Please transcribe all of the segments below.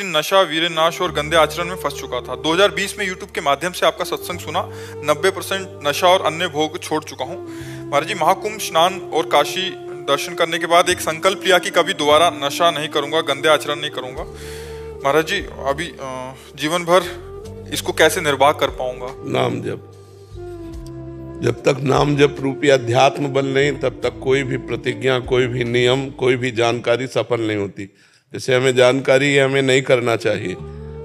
नशा, वीरनाश और गंदे आचरण में फंस चुका था। 2020 में यूट्यूब के माध्यम से आपका सत्संग सुना। 90% नशा और अन्य भोग छोड़ चुका हूँ। महाराज जी, महाकुंभ स्नान और काशी दर्शन करने के बाद एक संकल्प लिया कि कभी दोबारा नशा नहीं करूंगा, गंदे आचरण नहीं करूंगा। महाराज जी, अभी जीवन भर इसको कैसे निर्वाह कर पाऊंगा? नाम जप। जब तक नाम जप रूपी अध्यात्म बल नहीं, तब तक कोई भी प्रतिज्ञा, कोई भी नियम, कोई भी जानकारी सफल नहीं होती। जैसे हमें जानकारी है हमें नहीं करना चाहिए,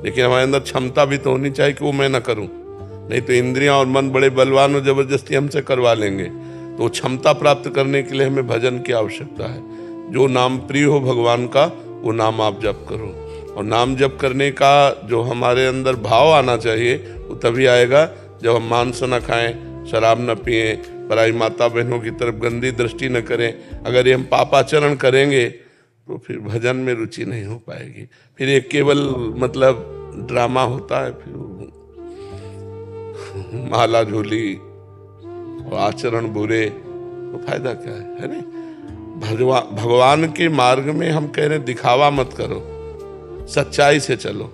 लेकिन हमारे अंदर क्षमता भी तो होनी चाहिए कि वो मैं ना करूं। नहीं तो इंद्रियां और मन बड़े बलवान और जबरदस्ती हमसे करवा लेंगे। तो क्षमता प्राप्त करने के लिए हमें भजन की आवश्यकता है। जो नाम प्रिय हो भगवान का, वो नाम आप जप करो। और नाम जप करने का जो हमारे अंदर भाव आना चाहिए, वो तभी आएगा जब हम मांस न खाएं, शराब न पिएं, पराई माता बहनों की तरफ गंदी दृष्टि न करें। अगर ये हम पापाचरण करेंगे तो फिर भजन में रुचि नहीं हो पाएगी। फिर एक केवल मतलब ड्रामा होता है, फिर माला झोली और आचरण बुरे, तो फायदा क्या है नहीं? भगवान के मार्ग में हम कह रहे दिखावा मत करो, सच्चाई से चलो।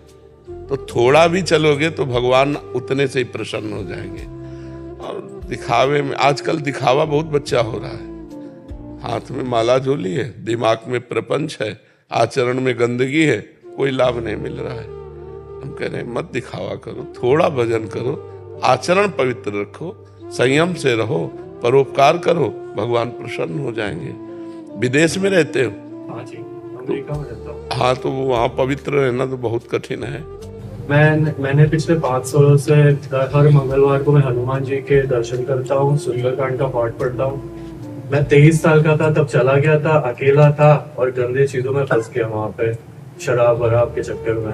तो थोड़ा भी चलोगे तो भगवान उतने से ही प्रसन्न हो जाएंगे। और दिखावे में आजकल दिखावा बहुत बच्चा हो रहा है। हाथ में माला झोली है, दिमाग में प्रपंच है, आचरण में गंदगी है, कोई लाभ नहीं मिल रहा है। हम कह रहे हैं मत दिखावा करो, थोड़ा भजन करो, आचरण पवित्र रखो, संयम से रहो, परोपकार करो, भगवान प्रसन्न हो जाएंगे। विदेश में रहते हो? हाँ जी, अमेरिका में रहता हूँ। हाँ, तो वहाँ पवित्र रहना तो बहुत कठिन है। मैंने पिछले 5 सालों से हर मंगलवार को मैं हनुमान जी के दर्शन करता हूँ, सुंदरकांड का पाठ पढ़ता हूँ। मैं 23 साल का था तब चला गया था, अकेला था और गंदे चीजों में फंस गया वहाँ पे, शराब वराब के चक्कर में।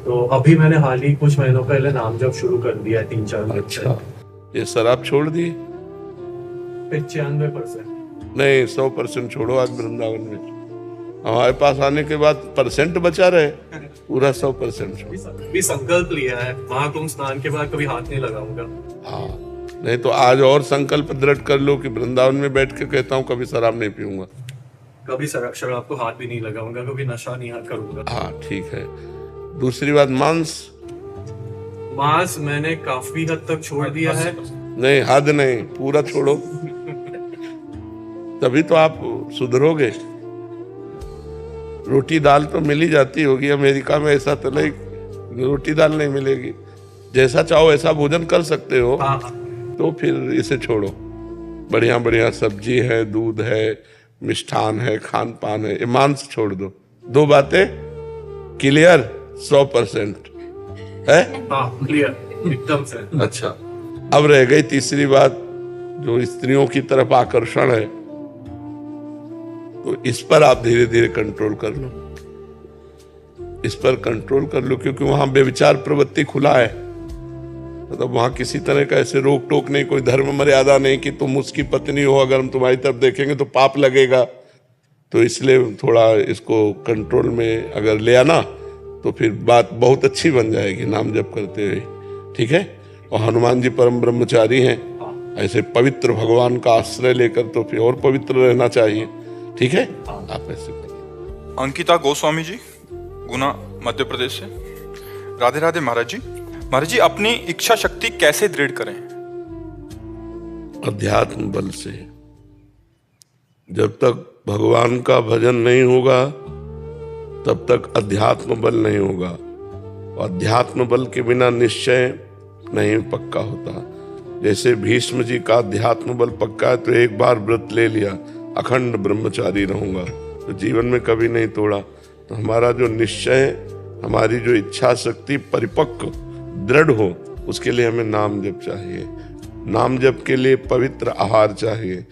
तो अभी मैंने हाल ही कुछ महीनों पहले नाम जप शुरू कर दिया है, 3-4 दिन से। अच्छा, ये शराब छोड़ दी? 95% नहीं, 100% छोड़ो। आज वृंदावन में हमारे पास आने के बाद परसेंट बचा रहे, पूरा 100% छोड़ो। भी संकल्प लिया है, महाकुंभ स्नान के बाद कभी हाथ नहीं लगाऊंगा। हाँ, नहीं तो आज और संकल्प दृढ़ कर लो कि वृंदावन में बैठ के कहता हूँ कभी शराब नहीं पीऊंगा, कभी शराब को हाथ भी नहीं लगाऊंगा, कभी नशा नहीं करूंगा। हाँ ठीक है। दूसरी बात, मांस मैंने काफी हद तक छोड़ दिया है। नहीं, हद नहीं, पूरा छोड़ो, तभी तो आप सुधरोगे। रोटी दाल तो मिल ही जाती होगी, अमेरिका में ऐसा तो नहीं रोटी दाल नहीं मिलेगी। जैसा चाहो ऐसा भोजन कर सकते हो। हाँ। तो फिर इसे छोड़ो। बढ़िया बढ़िया सब्जी है, दूध है, मिष्ठान है, खान पान है, ये मांस छोड़ दो। 2 बातें क्लियर? 100% है? हाँ, क्लियर एकदम से। अच्छा, अब रह गई तीसरी बात, जो स्त्रियों की तरफ आकर्षण है। तो इस पर आप धीरे धीरे कंट्रोल कर लो, इस पर कंट्रोल कर लो, क्योंकि वहां बेविचार प्रवृत्ति खुला है। मतलब वहां किसी तरह का ऐसे रोक टोक नहीं, कोई धर्म मर्यादा नहीं कि तुम उसकी पत्नी हो, अगर हम तुम्हारी तरफ देखेंगे तो पाप लगेगा। तो इसलिए थोड़ा इसको कंट्रोल में अगर ले आना तो फिर बात बहुत अच्छी बन जाएगी नाम जप करते हुए। ठीक है? और हनुमान जी परम ब्रह्मचारी हैं, ऐसे पवित्र भगवान का आश्रय लेकर तो फिर और पवित्र रहना चाहिए। ठीक है? आप ऐसे करिए। अंकिता गोस्वामी जी, गुना, मध्य प्रदेश से। राधे राधे महाराज जी। महाराज जी, अपनी इच्छा शक्ति कैसे दृढ़ करें? अध्यात्म बल से। जब तक भगवान का भजन नहीं होगा तब तक अध्यात्म बल नहीं होगा। और अध्यात्म बल के बिना निश्चय नहीं पक्का होता। जैसे भीष्म जी का अध्यात्म बल पक्का है, तो एक बार व्रत ले लिया, अखंड ब्रह्मचारी रहूंगा, तो जीवन में कभी नहीं तोड़ा। तो हमारा जो निश्चय, हमारी जो इच्छा शक्ति परिपक्व दृढ़ हो, उसके लिए हमें नाम जप चाहिए। नाम जप के लिए पवित्र आहार चाहिए।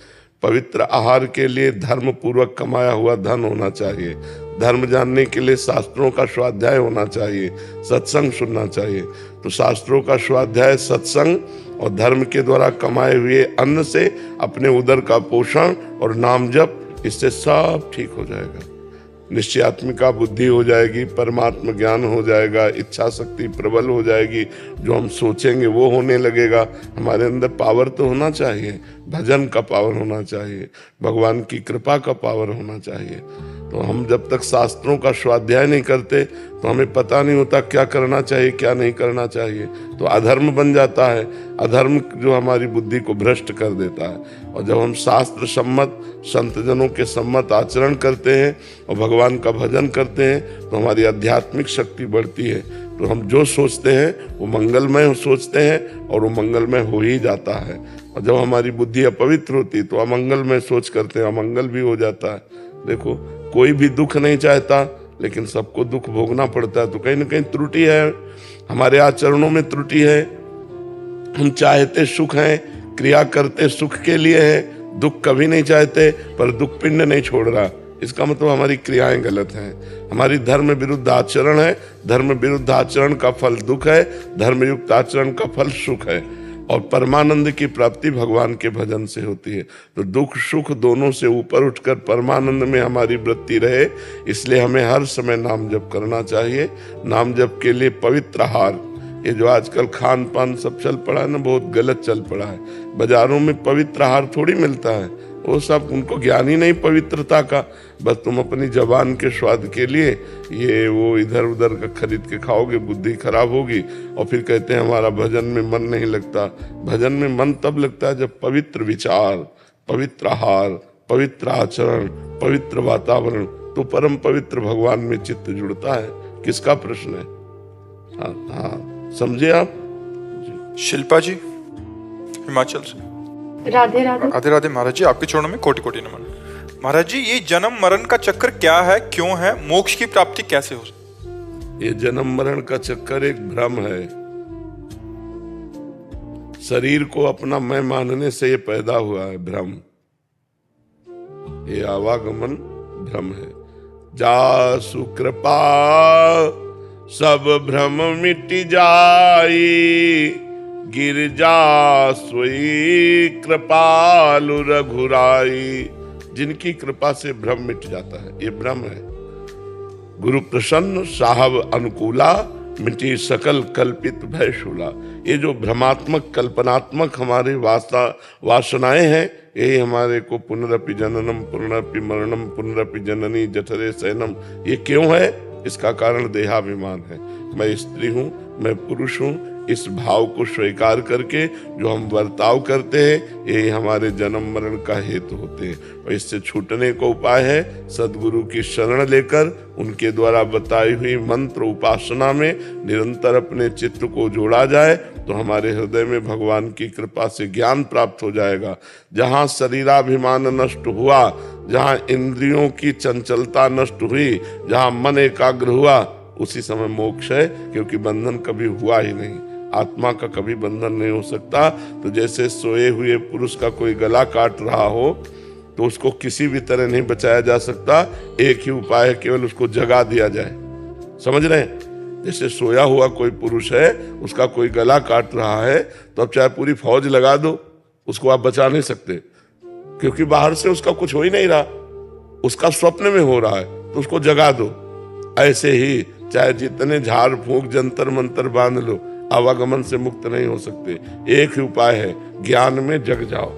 पवित्र आहार के लिए धर्म पूर्वक कमाया हुआ धन होना चाहिए। धर्म जानने के लिए शास्त्रों का स्वाध्याय होना चाहिए, सत्संग सुनना चाहिए। तो शास्त्रों का स्वाध्याय, सत्संग और धर्म के द्वारा कमाए हुए अन्न से अपने उदर का पोषण और नाम जप, इससे सब ठीक हो जाएगा। निश्चयात्मिका बुद्धि हो जाएगी, परमात्मा ज्ञान हो जाएगा, इच्छा शक्ति प्रबल हो जाएगी, जो हम सोचेंगे वो होने लगेगा। हमारे अंदर पावर तो होना चाहिए, भजन का पावर होना चाहिए, भगवान की कृपा का पावर होना चाहिए। तो हम जब तक शास्त्रों का स्वाध्याय नहीं करते तो हमें पता नहीं होता क्या करना चाहिए क्या नहीं करना चाहिए, तो अधर्म बन जाता है। अधर्म जो हमारी बुद्धि को भ्रष्ट कर देता है। और जब हम शास्त्र सम्मत संतजनों के सम्मत आचरण करते हैं और भगवान का भजन करते हैं तो हमारी आध्यात्मिक शक्ति बढ़ती है। तो हम जो सोचते हैं वो मंगलमय सोचते हैं और वो मंगलमय हो ही जाता है। और जब हमारी बुद्धि अपवित्र होती तो अमंगलमय सोच करते हैं, अमंगल भी हो जाता है। देखो, कोई भी दुख नहीं चाहता, लेकिन सबको दुख भोगना पड़ता है। तो कहीं ना कहीं त्रुटि है, हमारे आचरणों में त्रुटि है। हम चाहते सुख हैं, क्रिया करते सुख के लिए है, दुख कभी नहीं चाहते, पर दुख पिंड नहीं छोड़ रहा। इसका मतलब हमारी क्रियाएं गलत हैं, हमारी धर्म विरुद्ध आचरण है। धर्म विरुद्ध आचरण का फल दुख है, धर्मयुक्त आचरण का फल सुख है। और परमानंद की प्राप्ति भगवान के भजन से होती है। तो दुख सुख दोनों से ऊपर उठकर परमानंद में हमारी वृत्ति रहे, इसलिए हमें हर समय नाम जप करना चाहिए। नाम जप के लिए पवित्र आहार, ये जो आजकल खान पान सब चल पड़ा है ना, बहुत गलत चल पड़ा है। बाजारों में पवित्र आहार थोड़ी मिलता है, वो सब उनको ज्ञान ही नहीं पवित्रता का। बस तुम अपनी जबान के स्वाद के लिए ये वो इधर उधर का खरीद के खाओगे, बुद्धि खराब होगी। और फिर कहते हैं हमारा भजन में मन नहीं लगता। भजन में मन तब लगता है जब पवित्र विचार, पवित्र आहार, पवित्र आचरण, पवित्र वातावरण, तो परम पवित्र भगवान में चित्त जुड़ता है। किसका प्रश्न है? हाँ हाँ, समझे आप? शिल्पा जी हिमाचल से। राधे राधे। राधे राधे महाराज जी, आपके चरणों में कोटि कोटि नमन। महाराज जी, ये जन्म मरण का चक्र क्या है, क्यों है, मोक्ष की प्राप्ति कैसे हो? ये जन्म मरण का चक्कर एक भ्रम है। शरीर को अपना मैं मानने से ये पैदा हुआ है भ्रम। ये आवागमन भ्रम है। जासु कृपा सब भ्रम मिट जाई, गिरजा सोई कृपालु रघुराई। जिनकी कृपा से भ्रम मिट जाता है, ये भ्रम है। गुरु प्रसन्न साहब अनुकूला, मिटी सकल कल्पित भय शूला। ये जो भ्रमात्मक कल्पनात्मक हमारे वासनाएं हैं, यही हमारे को पुनरपि जननम पुनरपि मरणम पुनरपि जननी जठरे शयनम। ये क्यों है? इसका कारण देहाभिमान है। मैं स्त्री हूँ, मैं पुरुष हूँ, इस भाव को स्वीकार करके जो हम बर्ताव करते हैं, यही हमारे जन्म मरण का हेतु होते हैं। और इससे छूटने का उपाय है सदगुरु की शरण लेकर उनके द्वारा बताई हुई मंत्र उपासना में निरंतर अपने चित्त को जोड़ा जाए, तो हमारे हृदय में भगवान की कृपा से ज्ञान प्राप्त हो जाएगा। जहाँ शरीराभिमान नष्ट हुआ, जहाँ इंद्रियों की चंचलता नष्ट हुई, जहाँ मन एकाग्र हुआ, उसी समय मोक्ष है। क्योंकि बंधन कभी हुआ ही नहीं, आत्मा का कभी बंधन नहीं हो सकता। तो जैसे सोए हुए पुरुष का कोई गला काट रहा हो तो उसको किसी भी तरह नहीं बचाया जा सकता, एक ही उपाय है, केवल उसको जगा दिया जाए। समझ रहे हैं? जैसे सोया हुआ कोई पुरुष है, उसका कोई गला काट रहा है, तो अब चाहे पूरी फौज लगा दो, उसको आप बचा नहीं सकते, क्योंकि बाहर से उसका कुछ हो ही नहीं रहा, उसका स्वप्न में हो रहा है, तो उसको जगा दो। ऐसे ही चाहे जितने झाड़ फूंक जंतर मंतर बांध लो, आवागमन से मुक्त नहीं हो सकते। एक ही उपाय है, ज्ञान में जग जाओ।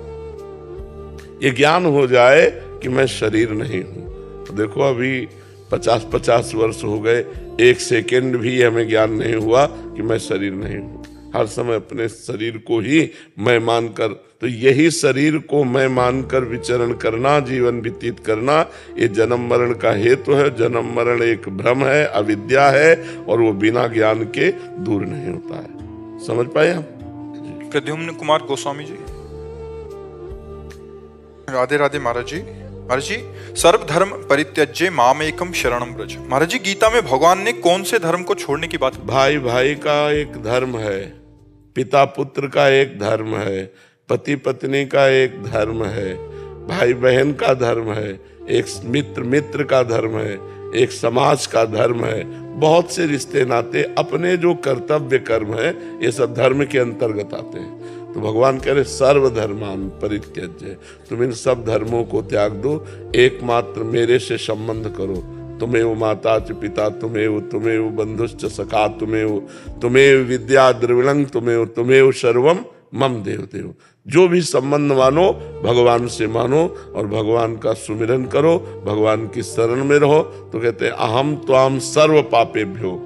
ये ज्ञान हो जाए कि मैं शरीर नहीं हूं। तो देखो, अभी 50-50 वर्ष हो गए, एक सेकेंड भी हमें ज्ञान नहीं हुआ कि मैं शरीर नहीं हूं। हर समय अपने शरीर को ही मैं मानकर, तो यही शरीर को मैं मानकर विचरण करना, जीवन व्यतीत करना, ये जन्म मरण का हेतु है। जन्म मरण एक भ्रम है, अविद्या है, और वो बिना ज्ञान के दूर नहीं होता है। समझ पाए आप? प्रद्युम्न कुमार गोस्वामी जी। राधे राधे महाराज जी। महाराज जी, सर्वधर्म परित्यज्य माम एकम शरणम व्रज। महाराज जी, गीता में भगवान ने कौन से धर्म को छोड़ने की बात? भाई भाई का एक धर्म है, पिता पुत्र का एक धर्म है, पति पत्नी का एक धर्म है, भाई बहन का धर्म है, एक मित्र मित्र का धर्म है, एक समाज का धर्म है। बहुत से रिश्ते नाते, अपने जो कर्तव्य कर्म है, ये सब धर्म के अंतर्गत आते हैं। तो भगवान कह रहे सर्वधर्मान परित्यज्य, तुम इन सब धर्मों को त्याग दो, एकमात्र मेरे से संबंध करो। तुम्हें माता च पिता, तुम्हें बंधुश्च सखा, तुम्हें विद्या द्रविणं, तुम्हें सर्वम मम देव देव। जो भी संबंध मानो भगवान से मानो और भगवान का सुमिरन करो, भगवान की शरण में रहो। तो कहते हैं अहम त्वाम सर्व पापेभ्यो।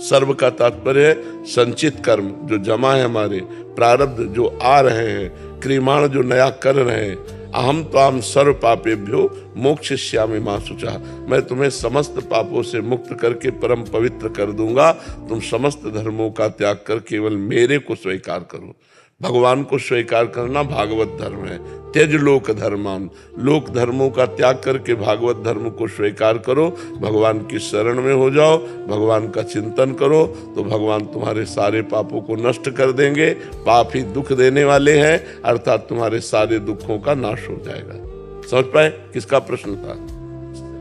सर्व का तात्पर्य है संचित कर्म जो जमा है, हमारे प्रारब्ध जो आ रहे हैं, क्रियमाण जो नया कर रहे हैं। अहम त्वाम सर्व पापेभ्यो मोक्षयिष्यामि मा शुचः। मैं तुम्हें समस्त पापों से मुक्त करके परम पवित्र कर दूंगा। तुम समस्त धर्मों का त्याग कर केवल मेरे को स्वीकार करो। भगवान को स्वीकार करना भागवत धर्म है। त्यज लोक धर्मान, लोक धर्मों का त्याग करके भागवत धर्म को स्वीकार करो, भगवान की शरण में हो जाओ, भगवान का चिंतन करो, तो भगवान तुम्हारे सारे पापों को नष्ट कर देंगे। पाप ही दुख देने वाले हैं, अर्थात तुम्हारे सारे दुखों का नाश हो जाएगा। समझ पाए किसका प्रश्न था?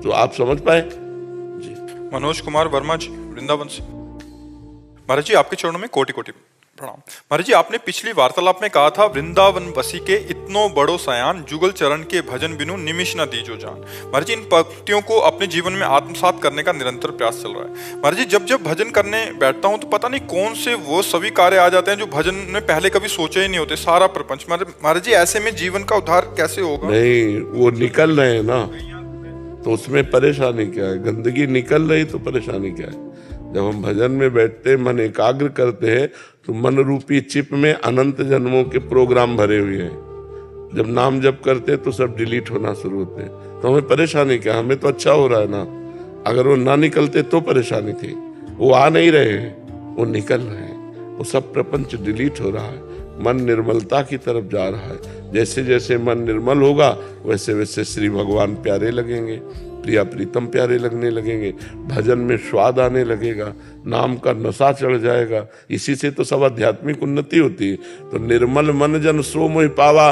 तो आप समझ पाए जी। मनोज कुमार वर्मा जी, वृंदावन से। महाराज जी, आपके चरणों में कोटि कोटि प्रणाम। महाराज जी, आपने पिछली वार्तालाप में कहा था, वृंदावन बसी के इतनो बड़ो सयान, जुगल चरण के भजन बिनु निमिष न दीजो जान। महाराज जी, इन पंक्तियों को अपने जीवन में आत्मसात करने का निरंतर प्रयास चल रहा है। महाराज जी, जब जब भजन करने बैठता हूँ तो पता नहीं कौन से वो सभी कार्य आ जाते हैं जो भजन में पहले कभी सोचे ही नहीं होते, सारा प्रपंच। महाराज जी, ऐसे में जीवन का उद्धार कैसे होगा? नहीं, वो निकल रहे हैं ना, तो उसमें परेशानी क्या है? गंदगी निकल रही तो परेशानी क्या है? जब हम भजन में बैठते, मन एकाग्र करते हैं, तो मन रूपी चिप में अनंत जन्मों के प्रोग्राम भरे हुए हैं। जब नाम जप करते तो सब डिलीट होना शुरू होते हैं। तो हमें परेशानी क्या? हमें तो अच्छा हो रहा है ना। अगर वो ना निकलते तो परेशानी थी। वो आ नहीं रहे हैं, वो निकल रहे हैं। वो सब प्रपंच डिलीट हो रहा है, मन निर्मलता की तरफ जा रहा है। जैसे जैसे मन निर्मल होगा वैसे वैसे श्री भगवान प्यारे लगेंगे, प्रिया प्रीतम प्यारे लगने लगेंगे, भजन में स्वाद आने लगेगा, नाम का नशा चढ़ जाएगा। इसी से तो सब आध्यात्मिक उन्नति होती है। तो निर्मल मन जन सो मोहि पावा,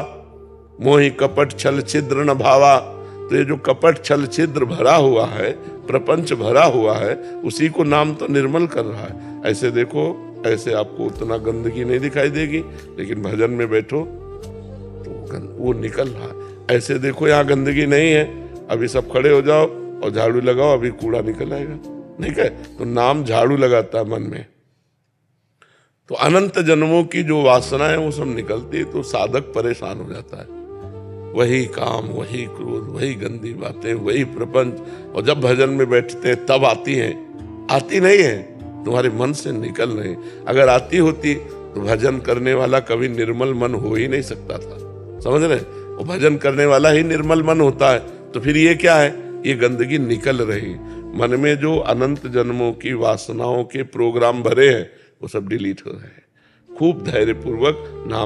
मोहि कपट छल छिद्र न भावा। तो ये जो कपट छल छिद्र भरा हुआ है, प्रपंच भरा हुआ है, उसी को नाम तो निर्मल कर रहा है। ऐसे देखो, ऐसे आपको उतना गंदगी नहीं दिखाई देगी, लेकिन भजन में बैठो तो वो निकल रहा है। ऐसे देखो, यहाँ गंदगी नहीं है, अभी सब खड़े हो जाओ और झाड़ू लगाओ, अभी कूड़ा निकल आएगा। नहीं है? तो नाम झाड़ू लगाता है मन में। तो अनंत जन्मों की जो वासना है वो सब निकलती है, तो साधक परेशान हो जाता है। वही काम, वही क्रोध, वही गंदी बातें, वही प्रपंच। और जब भजन में बैठते हैं तब आती हैं। आती नहीं है, तुम्हारे मन से निकल रहे। अगर आती होती तो भजन करने वाला कभी निर्मल मन हो ही नहीं सकता था। समझ रहे? वो भजन करने वाला ही निर्मल मन होता है। तो फिर ये क्या है? ये गंदगी निकल रही। मन में जो अनंत जन्मों की वासनाओं के प्रोग्राम भरे हैं वो सब डिलीट हो रहे हैं। खूब धैर्यपूर्वक नाम